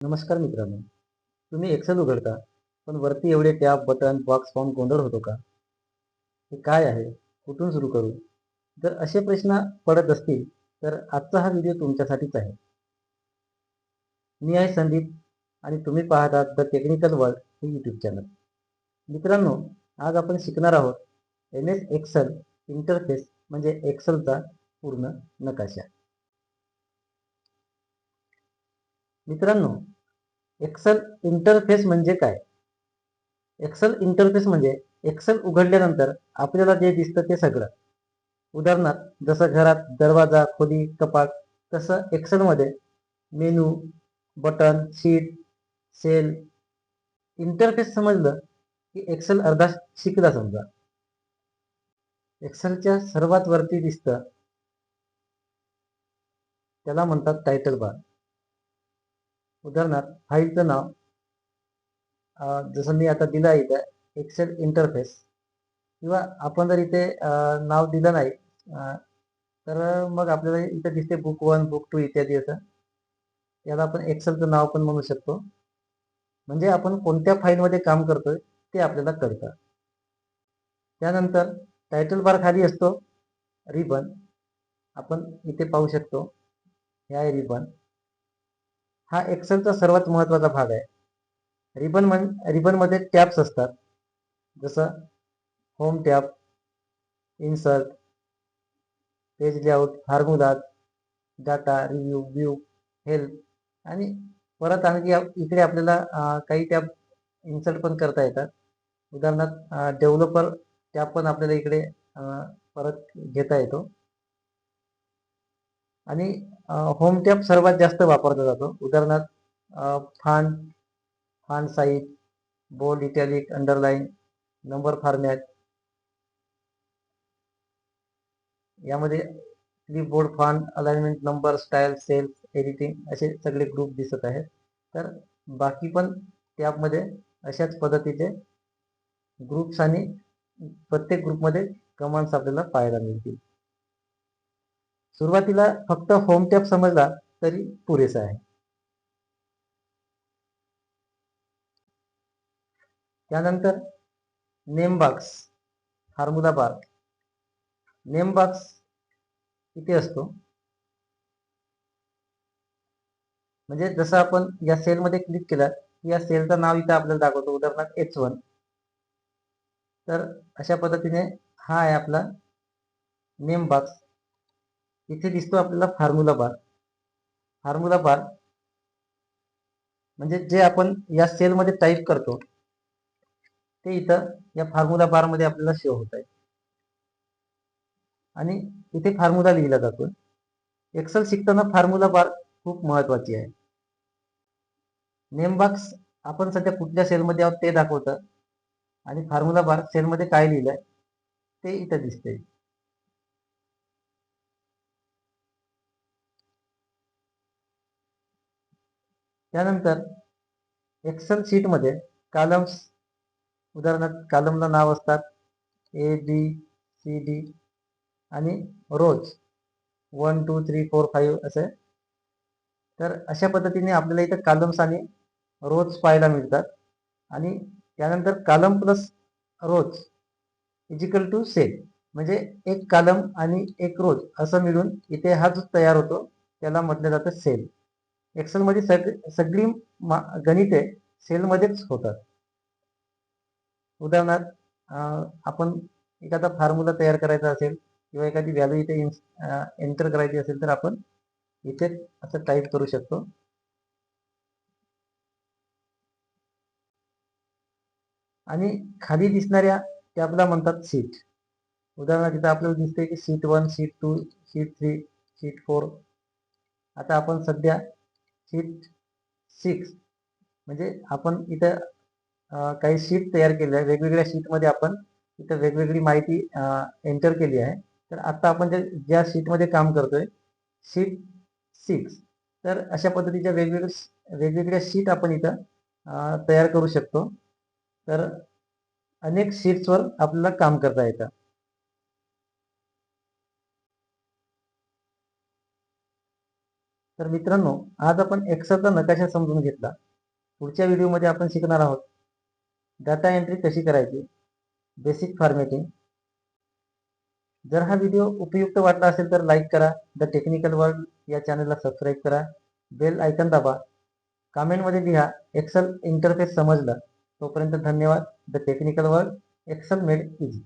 नमस्कार मित्रांनो. तुम्ही एक्सेल उघडता, पण वरती एवढे टॅब, बटन, बॉक्स पाहून गोंधळ होतो का? हे काय आहे? कुठून सुरू करू? जर असे प्रश्न पडत असतील, तर आजचा हा व्हिडिओ तुमच्यासाठीच आहे. मी आहे संदीप आणि तुम्ही पाहत आहात द टेक्निकल वर्ल्ड हे यूट्यूब चॅनल. मित्रांनो, आज आपण शिकणार आहोत MS एक्सेल इंटरफेस म्हणजे एक्सेलचा पूर्ण नकाशा. मित्रांनो, एक्सेल इंटरफेस म्हणजे काय? एक्सेल इंटरफेस म्हणजे एक्सेल उघडल्यानंतर आपल्याला जे दिसतं ते सगळं. उदाहरणार्थ जसं घरात दरवाजा, खोली, कपाट तसं एक्सेलमध्ये menu, button, sheet, cell. Interface समजलं की एक्सेल अर्धा शिकला समजा. एक्सेलच्या सर्वात वरती दिसतं त्याला म्हणतात टायटल बार. उदाहरणार्थ फाईलचं नाव जसं मी आता दिलं आहे इथं एक्सेल इंटरफेस किंवा आपण जर इथे नाव दिलं नाही तर मग आपल्याला इथे दिसते बुक 1, बुक 2 इत्यादी असं. याला आपण एक्सेलचं नाव पण म्हणू शकतो. म्हणजे आपण कोणत्या फाईलमध्ये काम करतोय ते आपल्याला कळतं. त्यानंतर टायटल बार खाली असतो रिबन. आपण इथे पाहू शकतो. हे आहे रिबन. हा एक्सेलचा सर्वात महत्त्वाचा भाग आहे. रिबनमध्ये टॅब्स असतात. जसं home tab, insert, page layout, formula, data, review, view, help आणि परत आणखी इकडे आपल्याला काही टॅब इन्सर्ट पण करता येतात. उदाहरणार्थ डेव्हलपर टॅब पण आपल्याला इकडे परत घेता येतो. आणि होम टॅब सर्वात जास्त वापरला जातो. उदाहरणार्थ font size, bold, italic, underline, number format. यामध्ये clipboard, font, alignment, number, style, cells, editing असे सगळे ग्रुप दिसत आहेत. तर बाकी पण टॅबमध्ये अशाच पद्धतीचे ग्रुप्स आणि प्रत्येक ग्रुपमध्ये कमांड्स आपल्याला पाहायला मिळतील. सुरुवातीला फक्त होम टॅब समजला तरी पुरेसा आहे. त्यानंतर नेम बॉक्स, फॉर्म्युला बार. नेम बॉक्स इथे असतो. म्हणजे जसं आपण या सेलमध्ये क्लिक केलं की या सेलचं नाव इथं आपल्याला दाखवतो. उदाहरणार्थ H1. तर अशा पद्धतीने हा आहे आपला नेम बॉक्स. इथे दिसतो आपल्याला फॉर्म्युला बार. फॉर्म्युला बार म्हणजे जे आपण या सेलमध्ये टाईप करतो ते इथं या फॉर्म्युला बारमध्ये आपल्याला शो होत आहे आणि इथे फॉर्म्युला लिहिला जातो. एक्सेल शिकताना फॉर्म्युला बार खूप महत्वाची आहे. नेम बॉक्स आपण सध्या कुठल्या सेलमध्ये आहोत ते दाखवतं आणि फॉर्म्युला बार सेलमध्ये काय लिहिलंय ते इथं दिसते. त्यानंतर एक्सेल शीटमध्ये कॉलम्स. उदाहरणार्थ कॉलमला नाव असतात ABCD आणि रोज 1 2 3 4 5 असे. तर अशा पद्धतीने आपल्याला इथं कॉलम्स आणि रोज पाहायला मिळतात आणि त्यानंतर कॉलम प्लस रोज इजिकल टू सेल. म्हणजे एक कॉलम आणि एक रोज असं मिळून इथे हा जो तयार होतो त्याला म्हटलं जातं सेल. एक्सेलमध्ये सगळी गणिते सेलमध्येच होतात. उदाहरणार्थ आपण एखादा फॉर्म्युला तयार करायचा असेल किंवा एखादी व्हॅल्यू इथे एंटर करायची असेल तर आपण इथे असं टाईप करू शकतो. आणि खाली दिसणाऱ्या टॅबला म्हणतात शीट. उदाहरणार्थ इथं आपल्याला दिसते की शीट 1, शीट 2, शीट 3, शीट 4. आता आपण सध्या शीट 6 म्हणजे आपण इथं काही शीट तयार केल्या आहे. वेगवेगळ्या शीटमध्ये आपण इथं वेगवेगळी माहिती एंटर केली आहे. तर आता आपण ज्या शीटमध्ये काम करतोय शीट 6. तर अशा पद्धतीच्या वेगवेगळ्या शीट आपण इथं तयार करू शकतो. तर अनेक शीट्सवर आपल्याला काम करता येतं. तर मित्रांनो, आज आपण एक्सेलचा नकाशा समजून घेतला. पुढच्या व्हिडिओमध्ये आपण शिकणार आहोत डाटा एंट्री कशी करायची, बेसिक फॉर्मॅटिंग. जर हा व्हिडिओ उपयुक्त वाटला असेल तर लाईक करा, द टेक्निकल वर्ल्ड या चॅनलला सबस्क्राईब करा, बेल आयकॉन दाबा, कमेंटमध्ये लिहा एक्सेल इंटरफेस समजला. तोपर्यंत धन्यवाद. The technical world, Excel made easy.